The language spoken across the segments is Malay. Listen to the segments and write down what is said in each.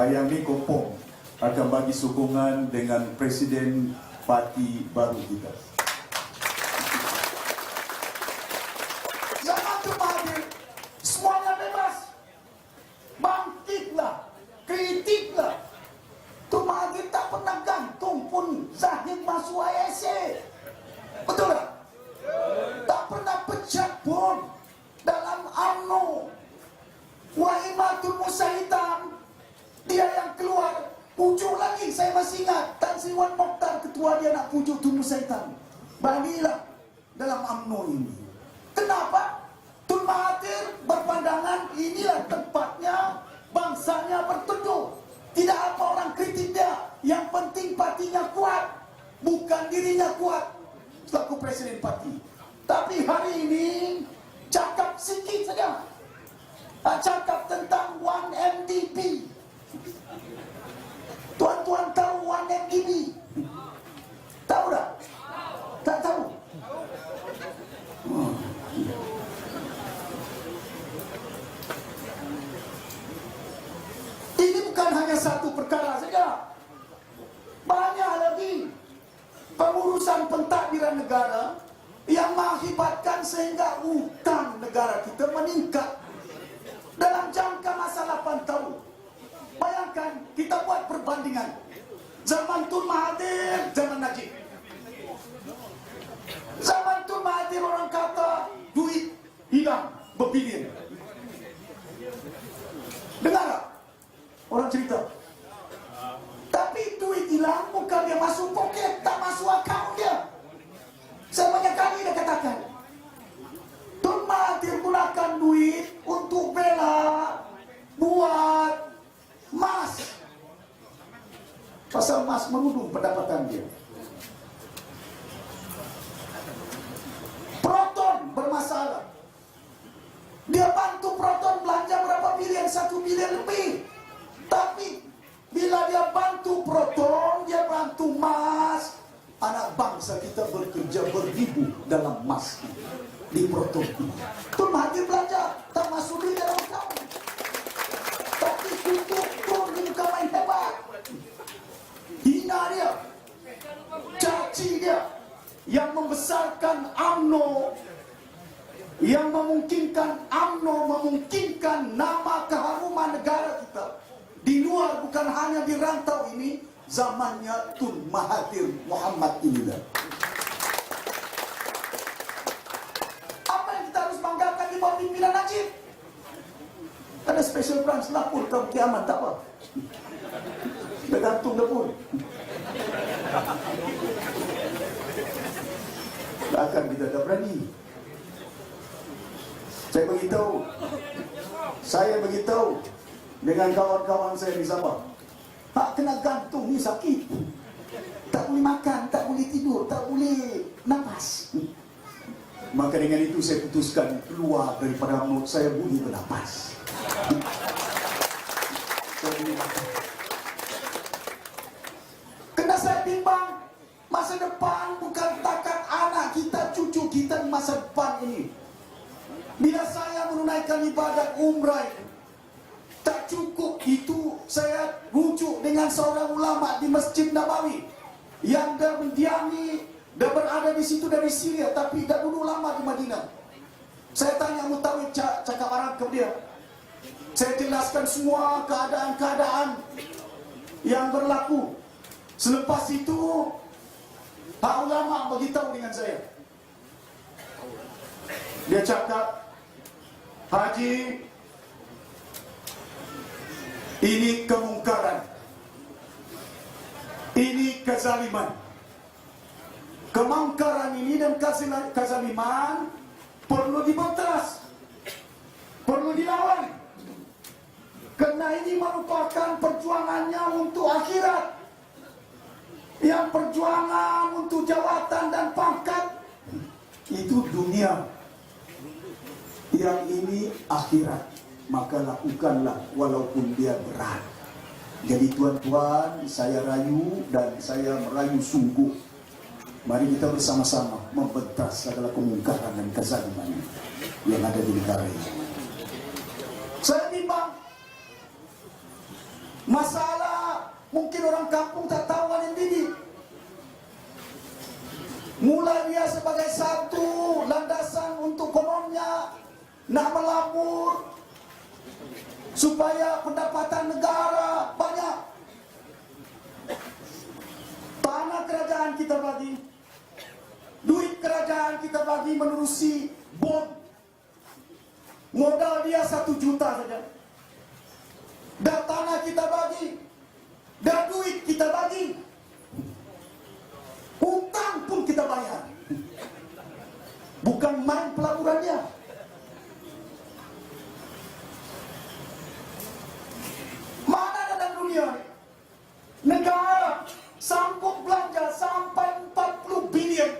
yang ni Kompong akan bagi sokongan dengan Presiden Parti baru kita. Zaman tu Mahathir, semuanya bebas. Bangkitlah, kritiklah. Tu Mahathir tak pernah gantung pun Zahid masuk ISA. Betul tak? Tak pernah pecat pun dalam UMNO. Wahimatul Musahitam, dia yang keluar pujuk lagi. Saya masih ingat Tan Sri Wan Mokhtar, ketua dia nak pujuk Tun Musahitam, balilah dalam UMNO ini. Kenapa? Tun Mahathir berpandangan inilah tempatnya bangsanya berteduh. Tidak apa orang kritik dia, yang penting partinya kuat, bukan dirinya kuat selaku presiden parti. Tapi hari ini cakap sikit saja, cakap tentang 1MDB. Tuan-tuan tahu 1MDB? Tahu tak? Tak tahu? Ini bukan hanya satu perkara saja. Banyak lagi pengurusan pentadbiran negara yang mengakibatkan sehingga hutang negara kita meningkat dalam jangka masa 8 tahun. Bayangkan, kita buat perbandingan zaman Tun Mahathir, zaman Najib. Zaman Tun Mahathir orang kata duit hilang berbilion. Dengar tak? Orang cerita. Tapi duit hilang bukan dia masuk poket, tak masuk akaun dia. Saya banyak kali dah katakan, Tun Mahathir gunakan duit untuk bela buat mas. Pasal mas menudung pendapatan dia. Proton bermasalah. Dia bantu Proton belanja berapa bilion? 1 bilion lebih. Tapi bila dia bantu Proton, dia bantu mas, anak bangsa kita bekerja beribu dalam mas di Proton. Tun Mahathir belanja, tak masuk duit dalam akaun. Tapi kutuk Tun ni bukan main hebat. Hina dia, caci dia, yang membesarkan UMNO, yang memungkinkan UMNO memungkinkan nama keharuman negara kita di luar, bukan hanya di rantau ini. Zamannya Tun Mahathir Mohamad inilah. Apa yang kita harus banggakan di bawah pimpinan Najib? Ada special branch lapor ke kiamat, tak apa. Dah gantung dah pun. Takkan kita dah berani. Saya beritahu dengan kawan-kawan saya di Sabah, hak kena gantung ni sakit. Tak boleh makan, tak boleh tidur, tak boleh nafas. Maka dengan itu saya putuskan keluar daripada mulut saya boleh bernafas. Kena saya timbang, masa depan bukan takat anak kita, cucu kita di masa depan ini. Bila saya menunaikan ibadat umrah, tak cukup itu, saya rujuk dengan seorang ulama di Masjid Nabawi yang dah mendiami, dah berada di situ dari Syria, tapi dah dulu lama di Madinah. Saya tanya mutawid, cakap Arab ke dia. Saya jelaskan semua keadaan-keadaan yang berlaku. Selepas itu, Pak ulama beritahu dengan saya. Dia cakap, Haji, ini kemungkaran, ini kezaliman. Kemungkaran ini dan kezaliman perlu dibenteras, perlu dilawan. Kerana ini merupakan perjuangannya untuk akhirat. Yang perjuangan untuk jawatan dan pangkat itu dunia. Yang ini akhirat. Maka lakukanlah walaupun dia berat. Jadi tuan-tuan, saya rayu dan saya merayu sungguh. Mari kita bersama-sama membentas segala kemungkaran dan kezaliman yang ada di negara ini. Saya timbang Masalah mungkin orang kampung tak tahu NMDB. Mulai dia sebagai satu landasan untuk kononnya nak melabur supaya pendapatan negara banyak. Tanah kerajaan kita bagi, duit kerajaan kita bagi menerusi bond. Modal dia 1 juta saja. Dan tanah kita bagi, dan duit kita bagi. Hutang pun kita bayar. Bukan main pelaburan dia. Mana dalam dunia ini negara sanggup belanja sampai 40 bilion,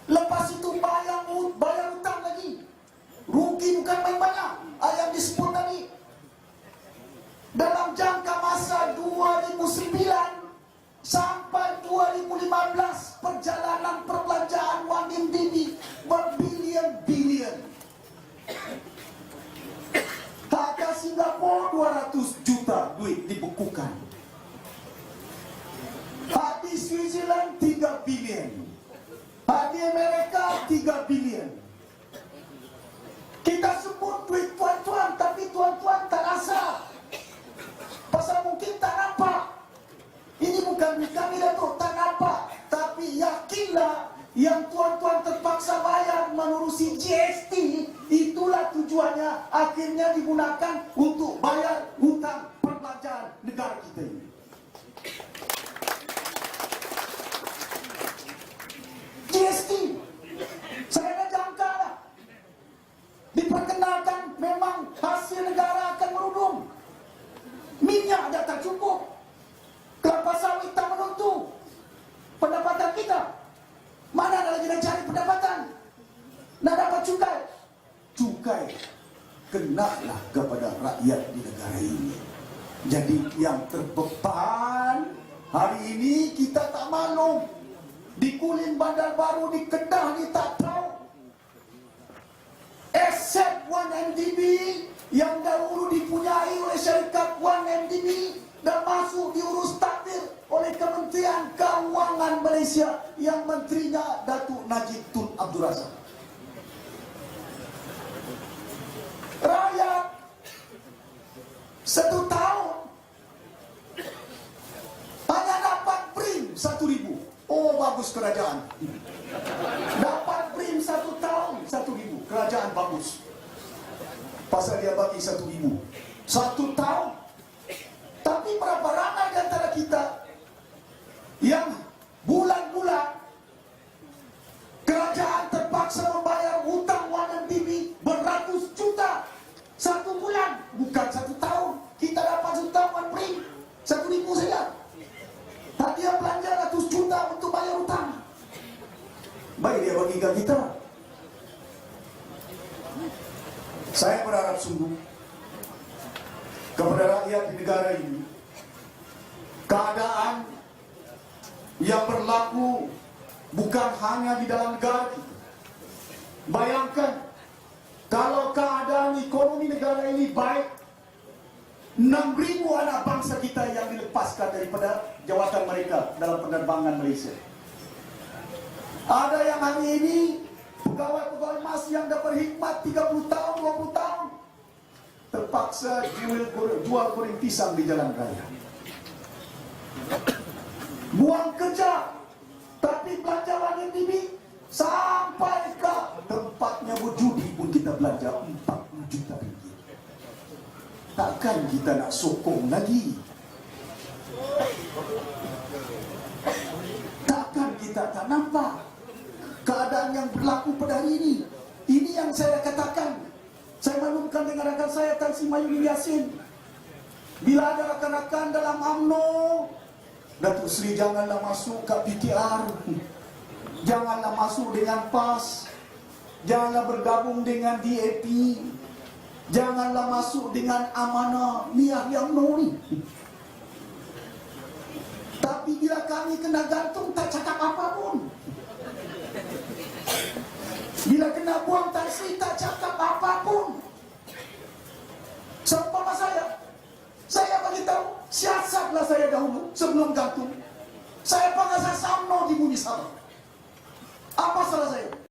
lepas itu bayar hutang lagi. Rugi bukan main banyak. Yang disebut tadi dalam jangka masa 2009 sampai 2015 perjalanan perbelanjaan wang NMDB berbilion-bilion. Harga Singapura 200 juta duit dibekukan. Hak di Switzerland 3 bilion. Hak di Amerika 3 bilion. Kita sebut duit tuan-tuan, tapi tuan-tuan tak rasa. Pasal mungkin tak nampak. Ini bukan duit kami, Datuk, tak nampak. Tapi yakinlah yang tuan-tuan terpaksa bayar menerusi GST, itulah tujuannya akhirnya digunakan untuk bayar hutang perbelanjaan negara kita ini. GST, saya dah jangka lah. Diperkenalkan memang hasil negara akan merudum. Minyak dah tak cukup. Kelapa sawit tak menentu pendapatan kita. Mana ada lagi nak cari pendapatan? Nak dapat cukai. Cukai kenalah kepada rakyat di negara ini. Jadi yang terbeban hari ini kita tak maklum. Di Kulin Bandar Baru, di Kedah ni tak tahu. Aset wang NMDB yang dahulu dipunyai oleh syarikat wang NMDB dan masuk diurus takdir oleh Kementerian Keuangan Malaysia yang menterinya Datuk Najib Tun Abdul Razak. Rakyat 1 tahun hanya dapat BRIM 1,000. Oh, bagus kerajaan. Dapat BRIM 1 tahun 1,000. Kerajaan bagus. Pasal dia bagi 1,000. 1 tahun. Tapi berapa ramai di antara kita yang bulan-bulan kerajaan terpaksa membayar hutang wang NMDB beratus juta 1 bulan, bukan 1 tahun. Kita dapat hutang BRIM 1,000 saja. Tak dia belanja ratus juta untuk bayar hutang. Baik dia bagi ke kita. Saya berharap sungguh kepada rakyat di negara ini, keadaan yang berlaku bukan hanya di dalam negara kita. Bayangkan kalau keadaan ekonomi negara ini baik, 6,000 anak bangsa kita yang dilepaskan daripada jawatan mereka dalam penerbangan Malaysia. Ada yang hari ini pegawai-pegawai mas yang dah berkhidmat 30 tahun, 20 tahun terpaksa jual goreng pisang di jalan raya. Buang kerja, tapi belanja wang NMDB sampai ke tempatnya berjudi pun kita belanja 40 juta ringgit. Takkan kita nak sokong lagi? Takkan kita tak nampak keadaan yang berlaku pada hari ini? Ini yang saya katakan. Saya maklumkan dengan rakan saya Tan Sri Mahyudin Yassin. Bila ada rakan-rakan dalam UMNO, Datuk Seri janganlah masuk ke PKR, janganlah masuk dengan PAS, janganlah bergabung dengan DAP, janganlah masuk dengan Amanah Niah UMNO ni. Tapi bila kami kena gantung, tak cakap apa pun. Bila kena buang Tan Sri, tak cakap apapun. Seumpama saya bagi tahu, siasatlah saya dahulu sebelum gantung. Saya pengasas UMNO di Bumi Sabah.